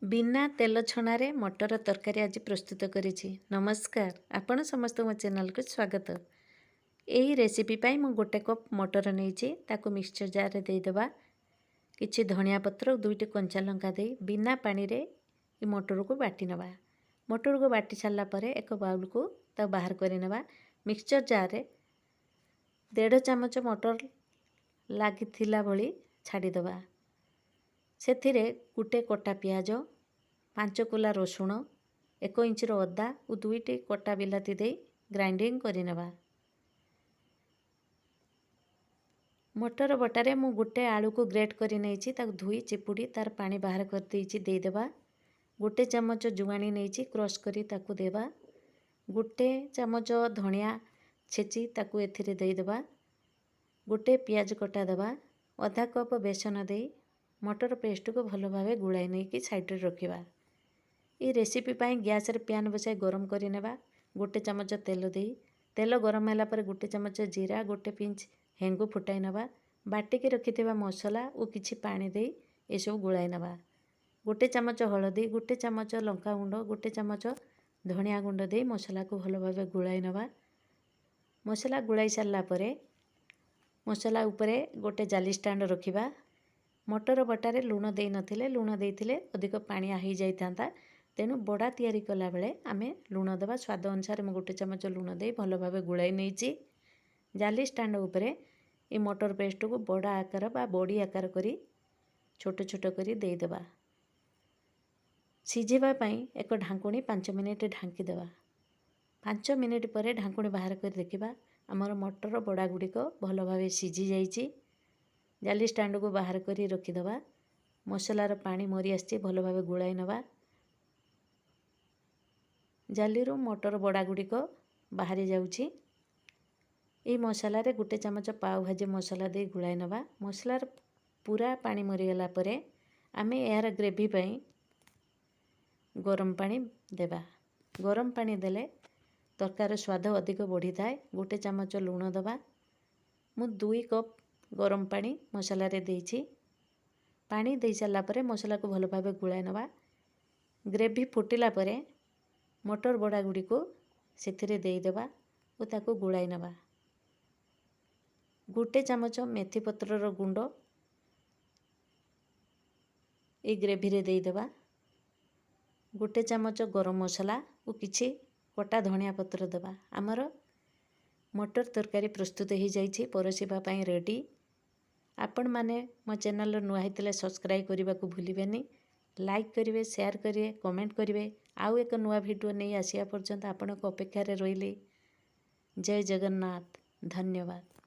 बिना तेल छणारे मटर तरकारी आज प्रस्तुत करिछि। नमस्कार, आपण समस्त मो चैनल को स्वागत। यही रेसिपी पाई मु गोटे कप मटर नहीं ताको मिक्सचर जार रे देदेबा। किछि धनिया पत्र 2टी कंचा लंका दे बिना पानी रे ई मटर को बाटी नबा। मटर को बाटी सारला परे एक बाउल को ता बाहर करि नबा। मिक्सचर जार रे 1.5 चमच मटर लागिथिला भली छाड़ी दबा। सेथिरे गुटे कटा पियाज 5 कुला रसुण 1 इंचर अदा और 2टी कटा बिलाती दे ग्राइंडिंग करनेबा। मटर बटारे मु गोटे आलू को ग्रेट कर नहीं ताक धोई चिपुड़ी तार पानी बाहर कर देदेबा। गोटे चमच जुआनी नहीं क्रश करी ताकू देबा। गोटे चमच धनिया छेची ताकू एथिरे देदेबा। गोटे पियाज कटा देबा। आधा कप बेसन दे मटर पेस्ट को भल भाव गुड़ाई नहीं कि साइड रे रखिबा। ये रेसिपी पाई गैस रे पैन बसाई गरम करि नेबा। गोटे चमच तेल दे तेल गरम होला पर गोटे चमच जीरा गोटे पिंच हेंगु फुटाई नेबा। बाटिकी रखिथिबा मसला और किछि पानी दे ए सब गुड़ाई नेबा। गोटे चमच हळदी गोटे चमच लंका गुंड गोटे चमच धनिया गुंड दे मसला को भल भाव गुड़ाई नेबा। मसला गुड़ाई सारला परे मसला उपरे गोटे जाली स्टैंड रखिबा। मटर बटारे लुण दे नथिले लुण देइथिले अधिक पानी आही जाई थांता। तेणु बड़ा तैयारी कला बेले आमे लुण देवा। स्वाद अनुसार मैं गोटे चमच लुण दे भल भाव गुड़ाई नहीं जाली स्टैंड उपरे ये मटर पेस्ट को बड़ा आकार बा बड़ी आकार करी छोट छोट करी दे देबा। सिझेबा पई एक ढांकुणी 5 मिनिट ढांकी देबा। 5 मिनिट पर ढांकुणी बाहर कर देखिबा हमर मटर बड़ा गुड़िक भल भाव सिझी जाइछि। जाली स्टैंड को बाहर करी रखिदेबा। मसलार पानी मरी आसी भल भाव गुड़ाई नबा। जाली रो मटर बड़ा गुड़िक बाहरी जाउछि। ये मसला रे गोटे चमच पाव भाजी मसला दे गुड़ाई नबा। मसलार पूरा पानी मरीगला परे आमे यार ग्रेवी पई गरम पानी देबा। गरम पानी देले तरकार स्वाद अधिक बढ़ी थाए। गोटे चमच लुण दबा। मु 2 कप गरम पानी मसला रे देइछि। पानी दे सारला परे मसला को भल भाव गुड़ाई नबा। ग्रेवी फुटिला परे मटर बड़ा गुड़ी को सेथिरे देदेबा और ताको गुड़ाई नबा। गोटे चमच मेथी पत्रर गुंड ये ग्रेवी रे देदेबा। गोटे चमच गरम मसला और किछि कटा धनिया पत्र देबा। आमर मटर तरकारी प्रस्तुत हो जाइछि परसिबा पई रेडी। आपण माने मो चैनल नुआ हेतिले सब्सक्राइब करने को भूलिबेनी। लाइक करिवे शेयर करिवे कमेंट करिवे। आउ एक नुआ वीडियो नहीं आसिया पर्यंत आपनको अपेक्षा रे रहिली। जय जगन्नाथ। धन्यवाद।